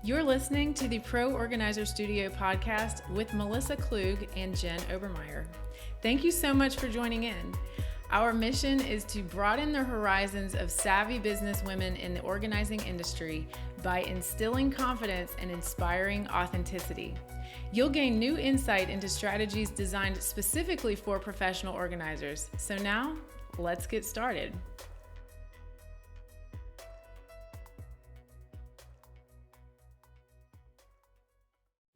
You're listening to the Pro Organizer Studio podcast with Melissa Klug and Jen Obermeyer. Thank you so much for joining in. Our mission is to broaden the horizons of savvy business women in the organizing industry by instilling confidence and inspiring authenticity. You'll gain new insight into strategies designed specifically for professional organizers. So now, let's get started.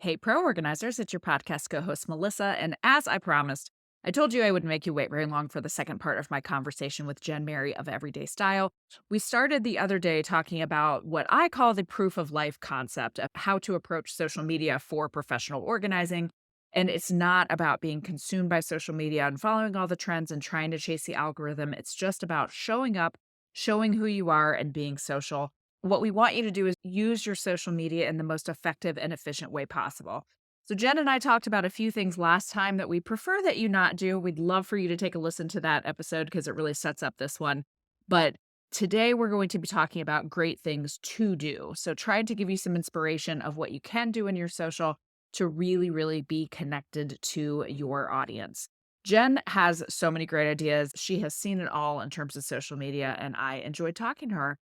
Hey, Pro Organizers, it's your podcast co-host, Melissa, and as I promised, I told you I wouldn't make you wait very long for the second part of my conversation with Jen Mary of Everyday Style. We started the other day talking about what I call the proof of life concept of how to approach social media for professional organizing. And it's not about being consumed by social media and following all the trends and trying to chase the algorithm. It's just about showing up, showing who you are, and being social. What we want you to do is use your social media in the most effective and efficient way possible. So Jen and I talked about a few things last time that we prefer that you not do. We'd love for you to take a listen to that episode because it really sets up this one. But today we're going to be talking about great things to do. So trying to give you some inspiration of what you can do in your social to really, really be connected to your audience. Jen has so many great ideas. She has seen it all in terms of social media, and I enjoyed talking to her.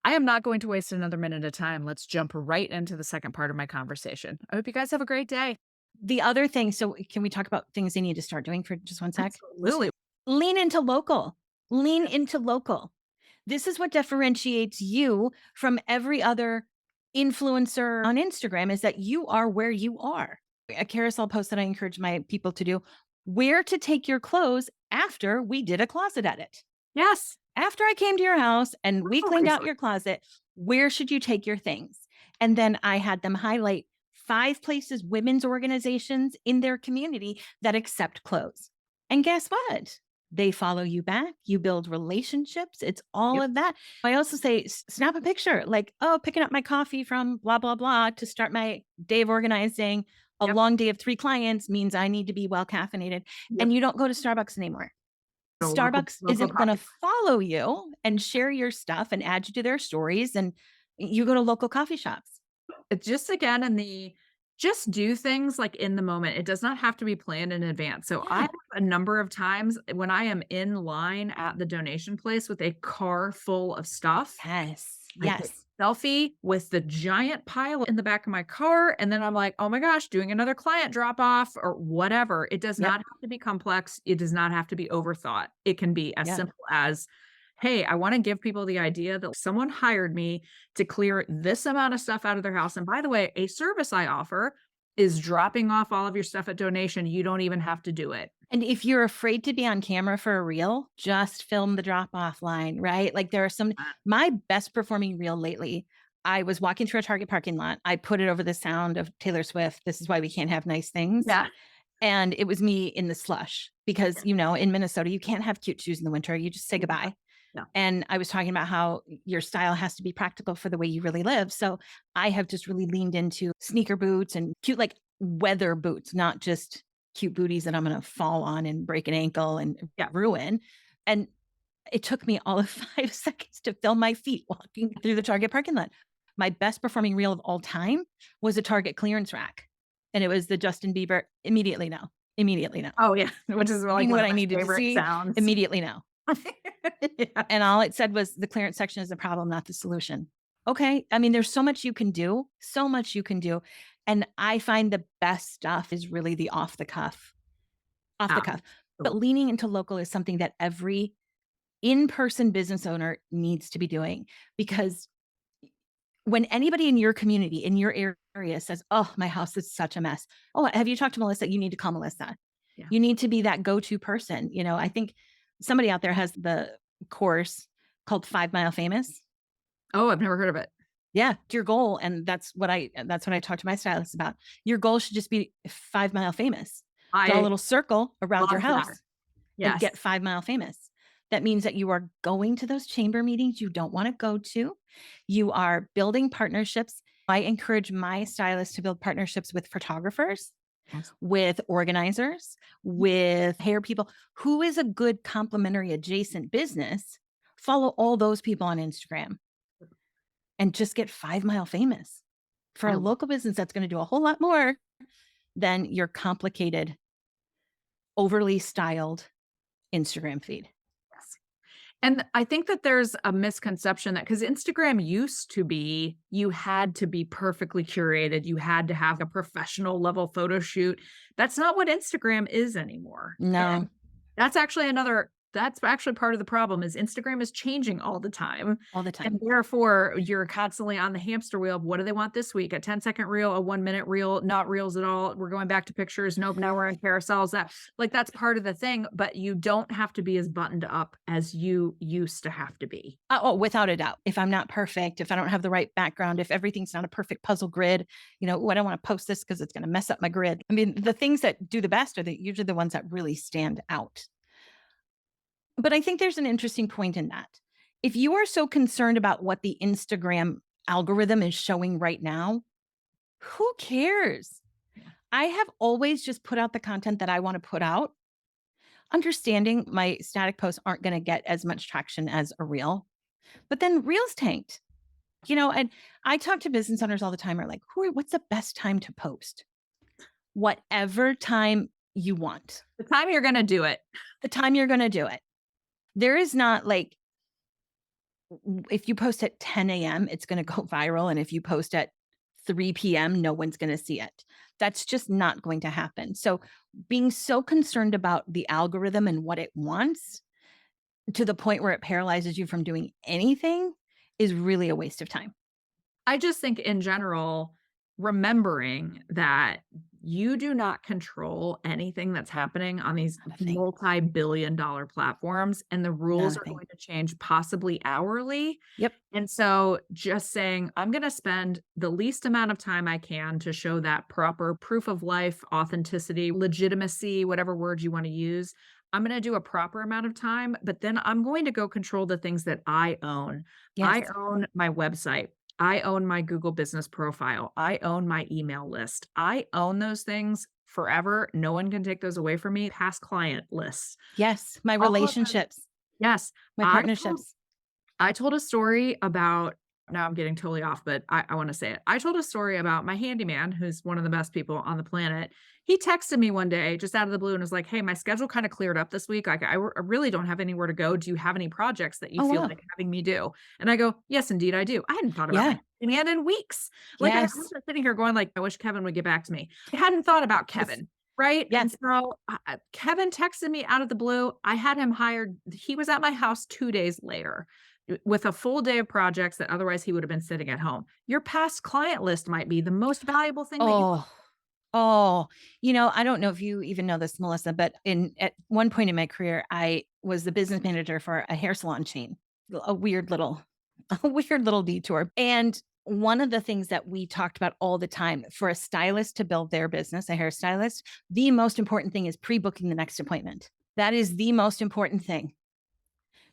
I am not going to waste another minute of time. Let's jump right into the second part of my conversation. I hope you guys have a great day. The other thing, so can we talk about things they need to start doing for just one sec? Absolutely. Lean into local. Lean into local. This is what differentiates you from every other influencer on Instagram is that you are where you are. A carousel post that I encourage my people to do, where to take your clothes after we did a closet edit. Yes. After I came to your house and we cleaned out your closet, where should you take your things? And then I had them highlight 5 places, women's organizations in their community that accept clothes. And guess what? They follow you back. You build relationships. It's all of that. I also say, snap a picture like, oh, picking up my coffee from blah, blah, blah to start my day of organizing. A long day of 3 clients means I need to be well caffeinated. And you don't go to Starbucks anymore. Starbucks isn't going to follow you and share your stuff and add you to their stories. And you go to local coffee shops. It's just again just do things like in the moment. It does not have to be planned in advance. So I have a number of times when I am in line at the donation place with a car full of stuff. Yes. I take a selfie with the giant pile in the back of my car. And then I'm like, oh my gosh, doing another client drop off or whatever. It does not have to be complex. It does not have to be overthought. It can be as simple as, hey, I want to give people the idea that someone hired me to clear this amount of stuff out of their house. And by the way, a service I offer is dropping off all of your stuff at donation. You don't even have to do it. And if you're afraid to be on camera for a reel, just film the drop off line, right? Like there are my best performing reel lately. I was walking through a Target parking lot. I put it over the sound of Taylor Swift. This is why we can't have nice things. Yeah. And it was me in the slush because, in Minnesota, you can't have cute shoes in the winter. You just say goodbye. No. And I was talking about how your style has to be practical for the way you really live. So I have just really leaned into sneaker boots and cute, like weather boots, not just cute booties that I'm going to fall on and break an ankle and ruin. And it took me all of 5 seconds to film my feet walking through the Target parking lot. My best performing reel of all time was a Target clearance rack. And it was the Justin Bieber, immediately now. Oh yeah. Which is like what I needed to see. Sounds. Immediately now. And all it said was the clearance section is the problem, not the solution. Okay. I mean, there's so much you can do. And I find the best stuff is really the off the cuff. But leaning into local is something that every in-person business owner needs to be doing, because when anybody in your community, in your area says, oh, my house is such a mess. Oh, have you talked to Melissa? You need to call Melissa. Yeah. You need to be that go-to person. I think somebody out there has the course called 5 Mile Famous. Oh, I've never heard of it. Yeah. Your goal. And that's what I talk to my stylist about. Your goal should just be 5 Mile Famous. Draw a little circle around your house and get 5 Mile Famous. That means that you are going to those chamber meetings you don't want to go to. You are building partnerships. I encourage my stylists to build partnerships with photographers, with organizers, with hair people. Who is a good complementary adjacent business? Follow all those people on Instagram and just get 5 Mile Famous. for a local business that's going to do a whole lot more than your complicated, overly styled Instagram feed. Yes. And I think that there's a misconception that because Instagram used to be, you had to be perfectly curated, you had to have a professional level photo shoot. That's not what Instagram is anymore. No, And that's actually part of the problem is Instagram is changing all the time. all the time. And therefore, you're constantly on the hamster wheel of what do they want this week? A 10-second reel, a 1-minute reel, not reels at all. We're going back to pictures. Nope, now we're on carousels. That's part of the thing, but you don't have to be as buttoned up as you used to have to be. Oh, without a doubt. If I'm not perfect, if I don't have the right background, if everything's not a perfect puzzle grid, I don't want to post this because it's going to mess up my grid. I mean, the things that do the best are usually the ones that really stand out. But I think there's an interesting point in that. If you are so concerned about what the Instagram algorithm is showing right now, who cares? Yeah. I have always just put out the content that I want to put out, understanding my static posts aren't going to get as much traction as a reel, but then reels tanked. And I talk to business owners all the time are like, what's the best time to post? Whatever time you want. The time you're going to do it. The time you're going to do it. There is not like, if you post at 10 a.m., it's going to go viral. And if you post at 3 p.m., no one's going to see it. That's just not going to happen. So being so concerned about the algorithm and what it wants to the point where it paralyzes you from doing anything is really a waste of time. I just think in general, remembering that you do not control anything that's happening on these Nothing. multi-billion-dollar platforms, and the rules are Nothing. going to change possibly hourly. Yep. And so just saying, I'm going to spend the least amount of time I can to show that proper proof of life, authenticity, legitimacy, whatever word you want to use. I'm going to do a proper amount of time, but then I'm going to go control the things that I own. I Yes. own my website. I own my Google business profile. I own my email list. I own those things forever. No one can take those away from me. Past client lists. Yes. My All of them. relationships, Yes. my partnerships. I told a story about, now I'm getting totally off, but I want to say it. I told a story about my handyman, who's one of the best people on the planet. He texted me one day just out of the blue and was like, hey, my schedule kind of cleared up this week. I really don't have anywhere to go. Do you have any projects that you Oh, feel wow. like having me do? And I go, yes, indeed, I do. I hadn't thought about my handyman in weeks. Like Yes. I was sitting here going like, I wish Kevin would get back to me. I hadn't thought about Kevin. Right. Yes. And so Kevin texted me out of the blue. I had him hired. He was at my house 2 days later with a full day of projects that otherwise he would have been sitting at home. Your past client list might be the most valuable thing that you. I don't know if you even know this, Melissa, but at one point in my career, I was the business manager for a hair salon chain, a weird little detour. And one of the things that we talked about all the time for a stylist to build their business, a hairstylist, the most important thing is pre-booking the next appointment. That is the most important thing.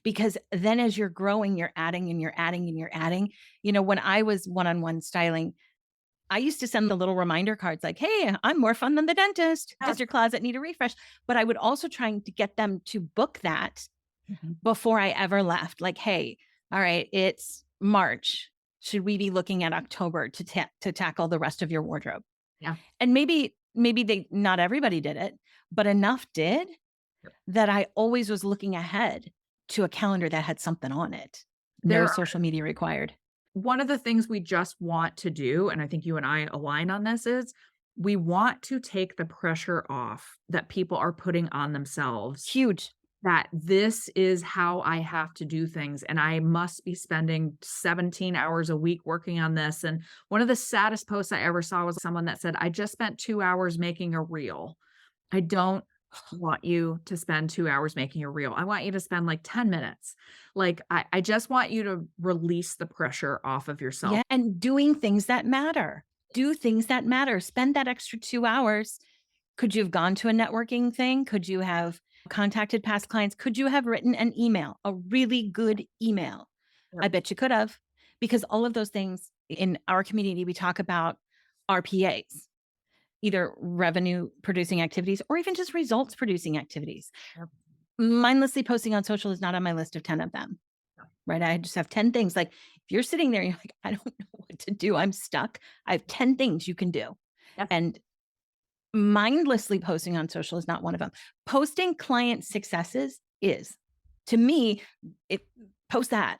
Because then as you're growing, you're adding and you're adding and you're adding. When I was one-on-one styling, I used to send the little reminder cards like, hey, I'm more fun than the dentist. Does your closet need a refresh? But I would also try to get them to book that before I ever left. Like, hey, all right, it's March. Should we be looking at October to tackle the rest of your wardrobe? Yeah. And maybe not everybody did it, but enough did that I always was looking ahead to a calendar that had something on it. No social media required. One of the things we just want to do, and I think you and I align on this, is we want to take the pressure off that people are putting on themselves. Huge. That this is how I have to do things, and I must be spending 17 hours a week working on this. And one of the saddest posts I ever saw was someone that said, I just spent 2 hours making a reel. I don't want you to spend 2 hours making a reel. I want you to spend like 10 minutes. Like, I just want you to release the pressure off of yourself. Yeah, and doing things that matter. Do things that matter. Spend that extra 2 hours. Could you have gone to a networking thing? Could you have contacted past clients? Could you have written an email, a really good email? Yep. I bet you could have, because all of those things in our community, we talk about RPAs, either revenue producing activities or even just results producing activities. Yep. Mindlessly posting on social is not on my list of 10 of them. Right. I just have 10 things. Like if you're sitting there, you're like, I don't know what what to do. I'm stuck. I have 10 things you can do. Yep. And mindlessly posting on social is not one of them. Posting client successes is. To me, post that.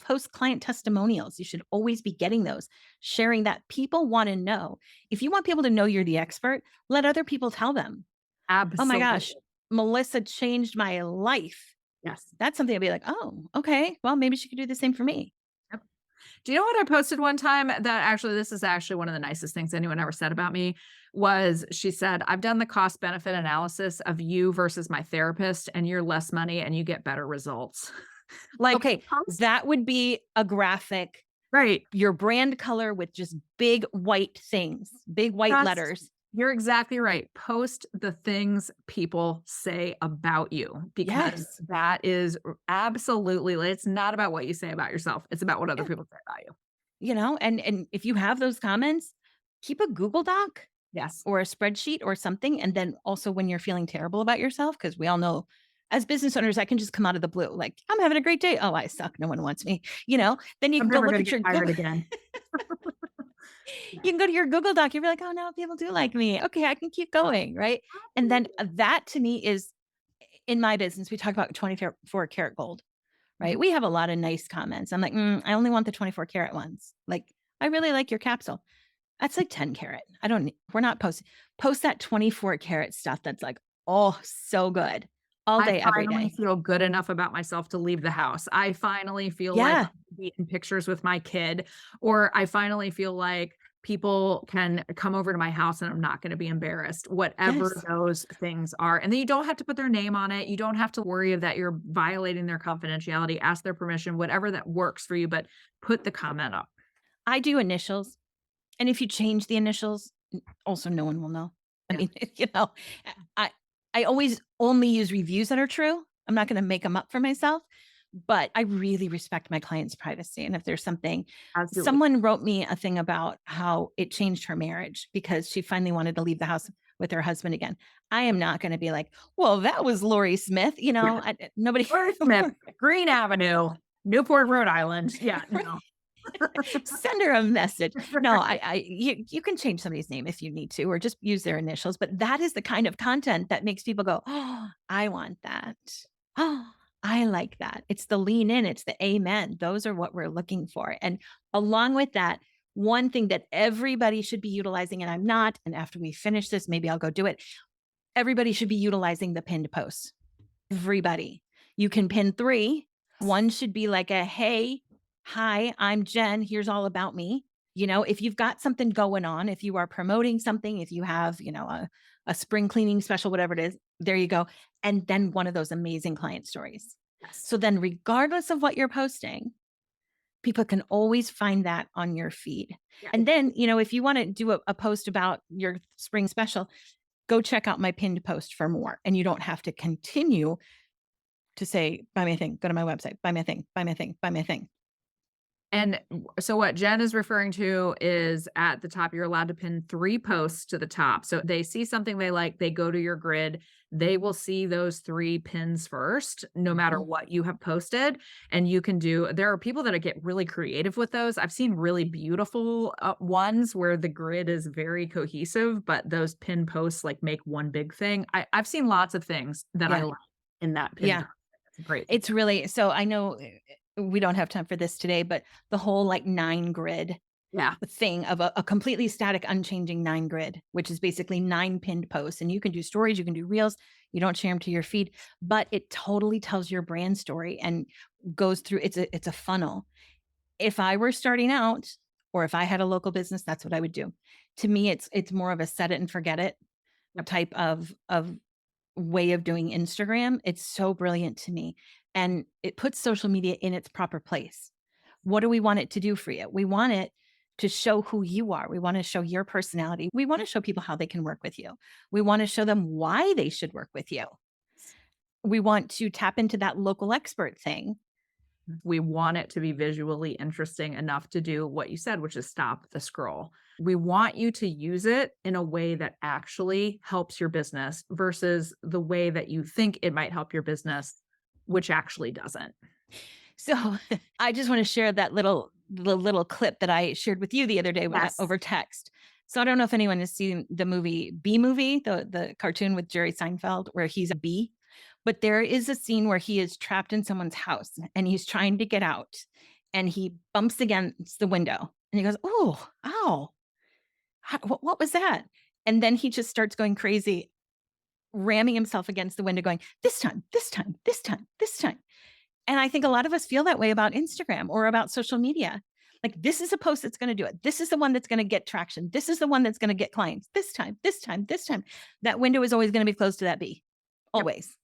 Post client testimonials. You should always be getting those, sharing that. People want to know. If you want people to know you're the expert, let other people tell them. Oh my Absolutely. gosh, Melissa changed my life. Yes. That's something I'd be like, oh, okay. Well, maybe she could do the same for me. Yep. Do you know what I posted one time that actually, this is actually one of the nicest things anyone ever said about me was she said, I've done the cost benefit analysis of you versus my therapist and you're less money and you get better results. Like, Okay, that would be a graphic, right. your brand color with just big white things, big white Trust. letters. You're exactly right. Post the things people say about you because that is absolutely, it's not about what you say about yourself. It's about what other people say about you. And if you have those comments, keep a Google Doc Yes. or a spreadsheet or something. And then also when you're feeling terrible about yourself, because we all know as business owners, I can just come out of the blue. Like, I'm having a great day. Oh, I suck. No one wants me. Then you I'm can go never look gonna at your get hired again. you can go to your Google Doc. You'll be like, oh, no, people do like me. Okay, I can keep going. Right. And then that to me is in my business, we talk about 24 karat gold, right? We have a lot of nice comments. I'm like, I only want the 24 karat ones. Like, I really like your capsule. That's like 10 karat. We're not post that 24 karat stuff. That's like, oh, so good all day, every I finally day. feel good enough about myself to leave the house. I finally feel like I can be in pictures with my kid, or I finally feel like people can come over to my house and I'm not going to be embarrassed, whatever those things are. And then you don't have to put their name on it. You don't have to worry that you're violating their confidentiality, ask their permission, whatever that works for you, but put the comment up. I do initials. And if you change the initials, also no one will know. I mean, I always only use reviews that are true. I'm not going to make them up for myself, but I really respect my client's privacy. And if there's something, someone wrote me a thing about how it changed her marriage because she finally wanted to leave the house with her husband again. I am not going to be like, well, that was Lori Smith. Nobody. Lori Smith, Green Avenue, Newport, Rhode Island. Yeah, no. Send her a message. No, you can change somebody's name if you need to, or just use their initials. But that is the kind of content that makes people go, oh, I want that. Oh, I like that. It's the lean in, it's the amen. Those are what we're looking for. And along with that, one thing that everybody should be utilizing, and I'm not, and after we finish this, maybe I'll go do it. Everybody should be utilizing the pinned posts. Everybody. You can pin 3. One should be like a, hey, hi, I'm Jen. Here's all about me. If you've got something going on, if you are promoting something, if you have, a spring cleaning special, whatever it is, there you go. And then one of those amazing client stories. So then regardless of what you're posting, people can always find that on your feed. And then, if you want to do a post about your spring special, go check out my pinned post for more. And you don't have to continue to say, buy my thing, go to my website, buy my thing, buy my thing, buy my thing. And so what Jen is referring to is at the top, you're allowed to pin 3 posts to the top. So they see something they like, they go to your grid, they will see those 3 pins first, no matter what you have posted. And you can there are people that get really creative with those. I've seen really beautiful ones where the grid is very cohesive, but those pin posts like make one big thing. I've seen lots of things that I like in that pin. Yeah. It's great. It's really, so I know we don't have time for this today, but the whole 9 grid thing of a completely static, unchanging 9 grid, which is basically 9 pinned posts. And you can do stories, you can do reels, you don't share them to your feed, but it totally tells your brand story and goes through, it's a funnel. If I were starting out, or if I had a local business, that's what I would do. To me, it's more of a set it and forget it type of way of doing Instagram. It's so brilliant to me. And it puts social media in its proper place. What do we want it to do for you? We want it to show who you are. We want to show your personality. We want to show people how they can work with you. We want to show them why they should work with you. We want to tap into that local expert thing. We want it to be visually interesting enough to do what you said, which is stop the scroll. We want you to use it in a way that actually helps your business versus the way that you think it might help your business, which actually doesn't. So I just want to share that little the little clip that I shared with you the other day Yes. over text. So I don't know if anyone has seen the movie Bee Movie, the cartoon with Jerry Seinfeld, where he's a bee. But there is a scene where he is trapped in someone's house and he's trying to get out and he bumps against the window and he goes, "Oh, ow. What was that?" And then he just starts going crazy, ramming himself against the window, going, "This time, this time, this time, this time." And I think a lot of us feel that way about Instagram or about social media. Like, this is a post that's going to do it. This is the one that's going to get traction. This is the one that's going to get clients. This time, this time, this time. That window is always going to be closed to that bee. Yep. Always.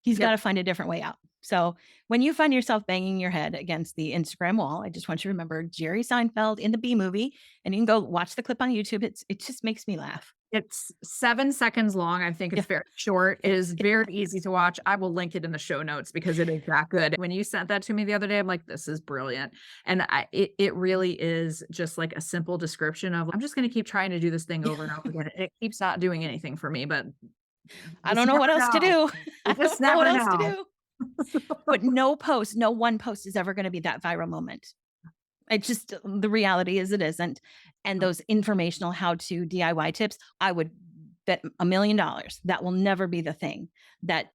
He's Yep. got to find a different way out. So when you find yourself banging your head against the Instagram wall, I just want you to remember Jerry Seinfeld in the Bee Movie, and you can go watch the clip on YouTube. It just makes me laugh. It's 7 seconds long. I think it's very short. It is very easy to watch. I will link it in the show notes because it is that good. When you sent that to me the other day, I'm like, this is brilliant. And it really is just like a simple description of, I'm just going to keep trying to do this thing over and over again. It keeps not doing anything for me, but I don't know what else to do. I don't know what else to do. But no one post is ever going to be that viral moment. It just, the reality is it isn't. And those informational how-to DIY tips, I would bet $1 million that will never be the thing that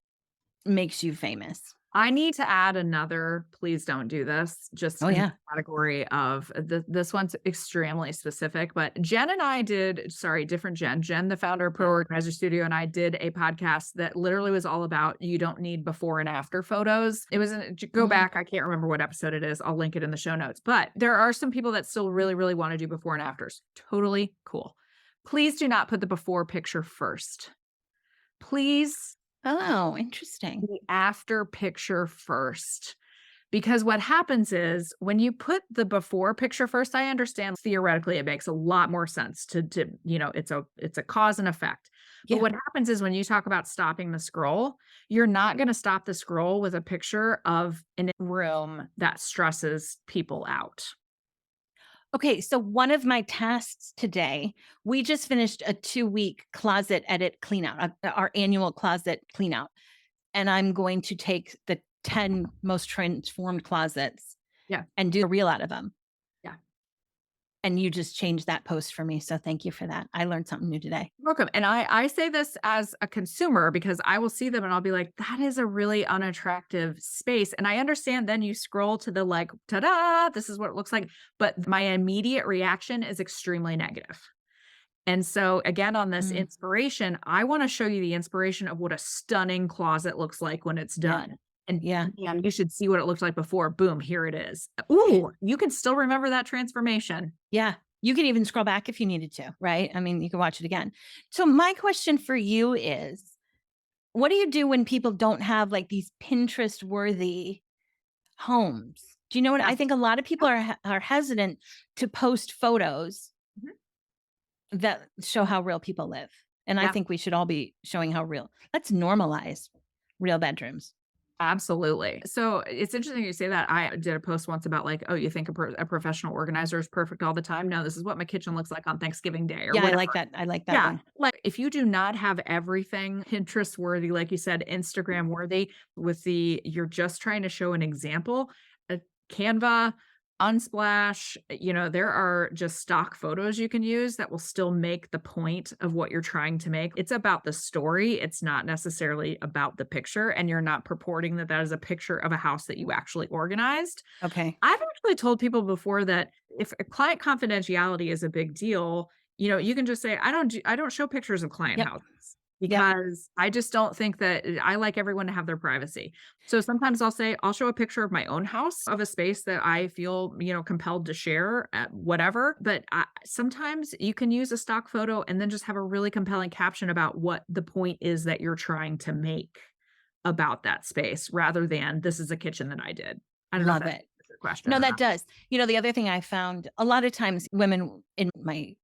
makes you famous. I need to add another, please don't do this, just in the category of this one's extremely specific, but Jen and I did, different Jen, the founder of Pro Organizer Studio, and I did a podcast that literally was all about, you don't need before and after photos. It was, go back, I can't remember what episode it is. I'll link it in the show notes, but there are some people that still really, really want to do before and afters. Totally cool. Please do not put the before picture first. Please. Oh, interesting. The after picture first. Because what happens is when you put the before picture first, I understand theoretically it makes a lot more sense to it's a cause and effect. But what happens is when you talk about stopping the scroll, you're not going to stop the scroll with a picture of a room that stresses people out. Okay, so one of my tasks today, we just finished a 2-week closet edit clean out, our annual closet clean out. And I'm going to take the 10 most transformed closets and do a reel out of them. Yeah. And you just changed that post for me. So thank you for that. I learned something new today. Welcome. And I say this as a consumer because I will see them and I'll be like, that is a really unattractive space. And I understand then you scroll to the like, ta-da, this is what it looks like. But my immediate reaction is extremely negative. And so again, on this inspiration, I want to show you the inspiration of what a stunning closet looks like when it's done. And you should see what it looked like before. Boom, here it is. Ooh, you can still remember that transformation. Yeah. You can even scroll back if you needed to, right? I mean, you can watch it again. So my question for you is, what do you do when people don't have like these Pinterest worthy homes? Do you know what I think? A lot of people are hesitant to post photos that show how real people live. And I think we should all be showing how real. Let's normalize real bedrooms. Absolutely. So it's interesting you say that. I did a post once about like, oh, you think a professional organizer is perfect all the time? No, this is what my kitchen looks like on Thanksgiving Day or whatever. I like that. I like that one. Like if you do not have everything Pinterest worthy, like you said, Instagram worthy you're just trying to show an example, Canva, Unsplash, there are just stock photos you can use that will still make the point of what you're trying to make. It's about the story. It's not necessarily about the picture. And you're not purporting that that is a picture of a house that you actually organized. Okay. I've actually told people before that if a client confidentiality is a big deal, you can just say, I don't show pictures of client houses. Because I just don't think that I like everyone to have their privacy. So sometimes I'll show a picture of my own house of a space that I feel, compelled to share at whatever. But sometimes you can use a stock photo and then just have a really compelling caption about what the point is that you're trying to make about that space rather than this is a kitchen that I did. I don't Love know it. Question No, that does. The other thing I found a lot of times women in my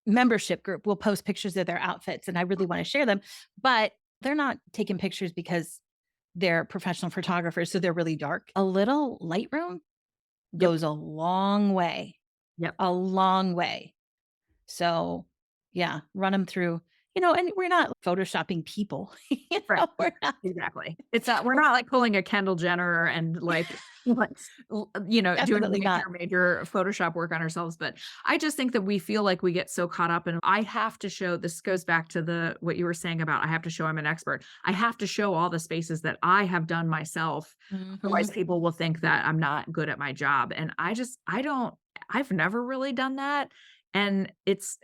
membership group will post pictures of their outfits and I really want to share them, but they're not taking pictures because they're professional photographers. So they're really dark. A little Lightroom goes a long way. Yep. A long way. So run them through and we're not photoshopping people. Right. Yeah, We're not. exactly. It's not we're not like pulling a Kendall Jenner and like, doing Definitely not. major Photoshop work on ourselves, but I just think that we feel like we get so caught up and I have to show this goes back to the what you were saying about I have to show I'm an expert. I have to show all the spaces that I have done myself. Otherwise, Mhm. people will think that I'm not good at my job, and I don't I've never really done that, and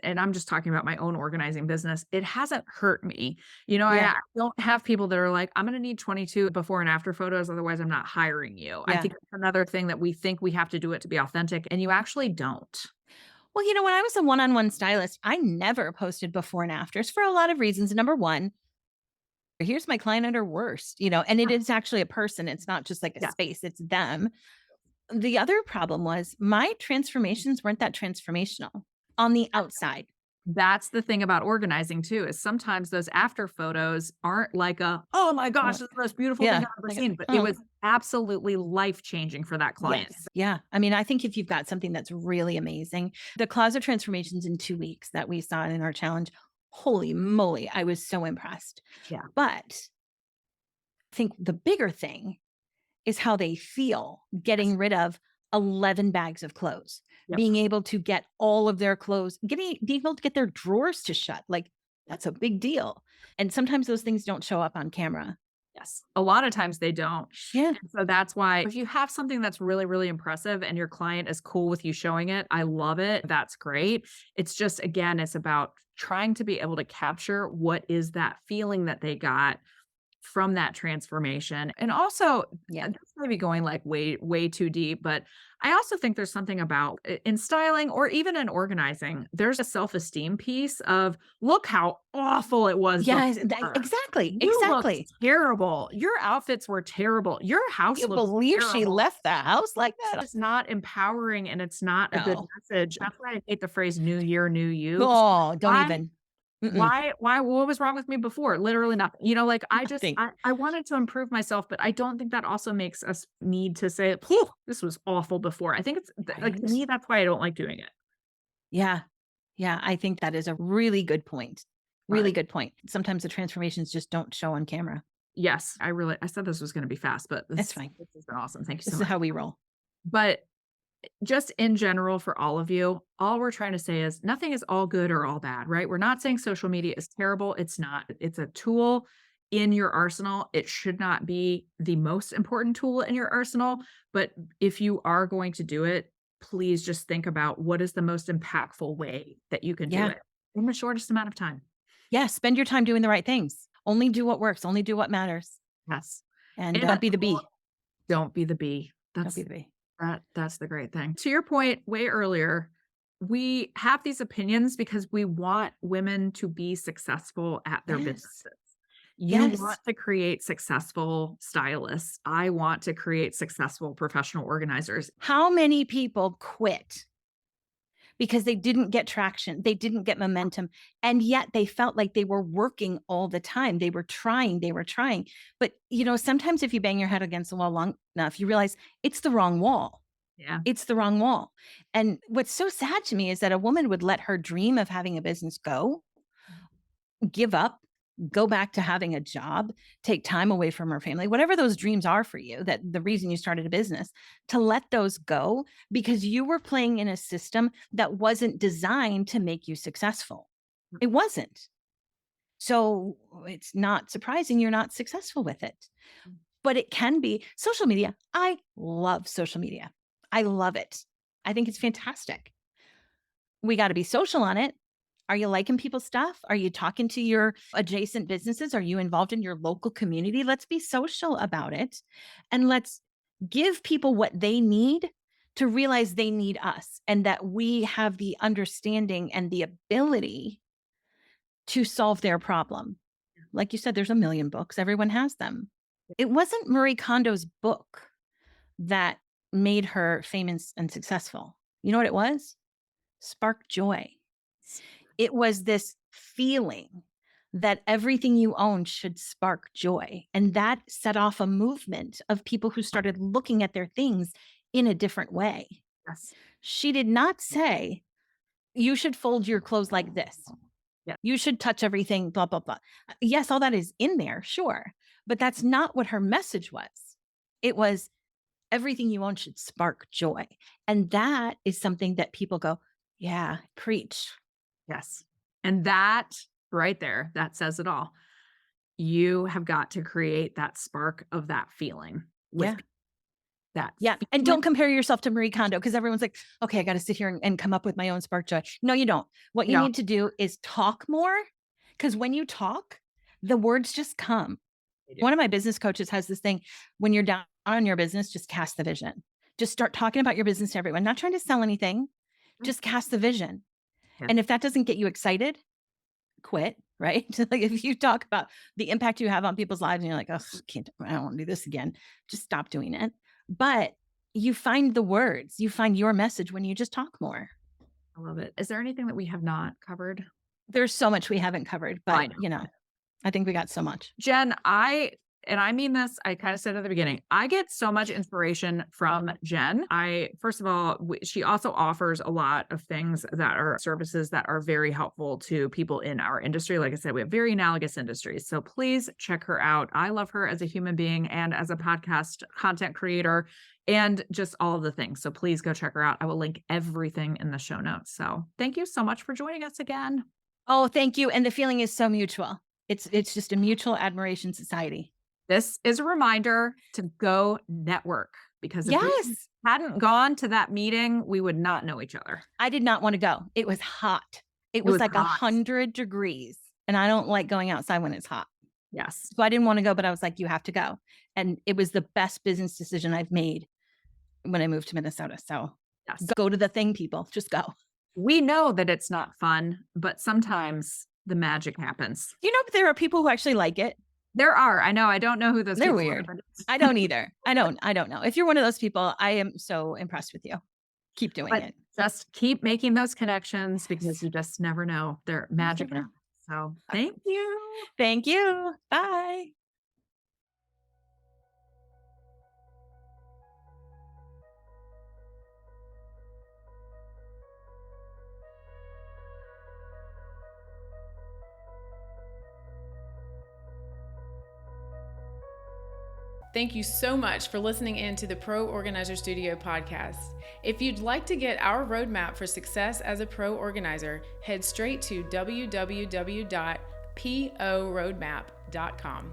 I'm just talking about my own organizing business. It hasn't hurt me. Yeah. I don't have people that are like, "I'm gonna need 22 before and after photos, otherwise I'm not hiring you." I Yeah. think that's another thing that we think we have to do it to be authentic, and you actually don't. Well, when I was a one-on-one stylist, I never posted before and afters for a lot of reasons. Number one, here's my client at her worst, and it is actually a person. It's not just like a Yeah. space, it's them. The other problem was my transformations weren't that transformational on the outside. That's the thing about organizing too, is sometimes those after photos aren't like "Oh my gosh, Uh, this is the most beautiful thing yeah. I've ever Like, seen," but it oh, was absolutely life-changing for that client. yes. Yeah. I mean, I think if you've got something that's really amazing, the closet transformations in 2 weeks that we saw in our challenge, holy moly, I was so impressed. Yeah. But I think the bigger thing is how they feel Yes. getting rid of 11 bags of clothes, Yep. being able to get all of their clothes, being able to get their drawers to shut. Like, that's a big deal. And sometimes those things don't show up on camera. Yes. A lot of times they don't. Yeah. And so that's why if you have something that's really, really impressive and your client is cool with you showing it, I love it. That's great. It's just, again, it's about trying to be able to capture what is that feeling that they got from that transformation. And also, Yeah. this may be going like way, way too deep, but I also think there's something about in styling or even in organizing, there's a self-esteem piece of look how awful it was Yes. before. Exactly. You looked Exactly. terrible. Your outfits were terrible. Your house You looks believe she terrible. left the house like that? It's not empowering and it's not a good No. message. That's why I hate the phrase new year, new you. 'Cause Oh, don't why even. Mm-mm, what was wrong with me before? Literally nothing. Like, nothing. I wanted to improve myself, but I don't think that also makes us need to say, "Phew, this was awful before." I think it's like, to Right. me, that's why I don't like doing it. Yeah. Yeah. I think that is a really good point. Really But good point. Sometimes the transformations just don't show on camera. yes, I said this was gonna be fast, but That's fine. this has been awesome. Thank you so This is much. how we roll. But just in general for all of you, all we're trying to say is nothing is all good or all bad, right? We're not saying social media is terrible. It's not. It's a tool in your arsenal. It should not be the most important tool in your arsenal. But if you are going to do it, please just think about what is the most impactful way that you can do Yeah. it in the shortest amount of time. Yeah. Spend your time doing the right things. Only do what works. Only do what matters. Yes. And And don't be the bee. don't be the bee. Don't be the bee. That's the great thing. To your point way earlier, we have these opinions because we want women to be successful at their Yes. businesses. You Yes. want to create successful stylists. I want to create successful professional organizers. How many people quit because they didn't get traction? They didn't get momentum. And yet they felt like they were working all the time. They were trying. They were trying. But, sometimes if you bang your head against the wall long enough, you realize it's the wrong wall. Yeah. It's the wrong wall. And what's so sad to me is that a woman would let her dream of having a business go, give up, go back to having a job, take time away from her family, whatever those dreams are for you, that the reason you started a business, to let those go because you were playing in a system that wasn't designed to make you successful. It wasn't. So it's not surprising you're not successful with it. But it can be social media. I love social media. I love it. I think it's fantastic. We got to be social on it. Are you liking people's stuff? Are you talking to your adjacent businesses? Are you involved in your local community? Let's be social about it. And let's give people what they need to realize they need us and that we have the understanding and the ability to solve their problem. Like you said, there's a million books, everyone has them. It wasn't Marie Kondo's book that made her famous and successful. You know what it was? Spark joy. It was this feeling that everything you own should spark joy. And that set off a movement of people who started looking at their things in a different way. Yes. She did not say, you should fold your clothes like this. Yeah. You should touch everything, blah, blah, blah. Yes, all that is in there, sure. But that's not what her message was. It was everything you own should spark joy. And that is something that people go, yeah, preach. Yes. And that right there, that says it all. You have got to create that spark of that feeling with Yeah. that. Yeah. And don't compare yourself to Marie Kondo because everyone's like, okay, I got to sit here and come up with my own spark joy. No, you don't. What you need to do is talk more because when you talk, the words just come. One of my business coaches has this thing when you're down on your business, just cast the vision. Just start talking about your business to everyone, not trying to sell anything, just cast the vision. Yeah. And if that doesn't get you excited, quit, right? Like if you talk about the impact you have on people's lives and you're like, oh, I don't want to do this again, just stop doing it. But you find the words, you find your message when you just talk more. I love it. Is there anything that we have not covered? There's so much we haven't covered, but I think we got so much. Jen, I mean this, I kind of said at the beginning, I get so much inspiration from Jen. First of all, she also offers a lot of things that are services that are very helpful to people in our industry. Like I said, we have very analogous industries. So please check her out. I love her as a human being and as a podcast content creator and just all of the things. So please go check her out. I will link everything in the show notes. So thank you so much for joining us again. Oh, thank you. And the feeling is so mutual. It's just a mutual admiration society. This is a reminder to go network because if we hadn't gone to that meeting, we would not know each other. I did not want to go. It was hot. It was like 100 degrees and I don't like going outside when it's hot. Yes. So I didn't want to go, but I was like, you have to go. And it was the best business decision I've made when I moved to Minnesota. So go to the thing, people. Just go. We know that it's not fun, but sometimes the magic happens. You know, there are people who actually like it. There are. I know. I don't know who those people are. They're weird. I don't either. I don't know. If you're one of those people, I am so impressed with you. Keep doing it. Just keep making those connections because you just never know. They're magic. So thank you. Thank you. Bye. Thank you so much for listening in to the Pro Organizer Studio podcast. If you'd like to get our roadmap for success as a pro organizer, head straight to www.POroadmap.com.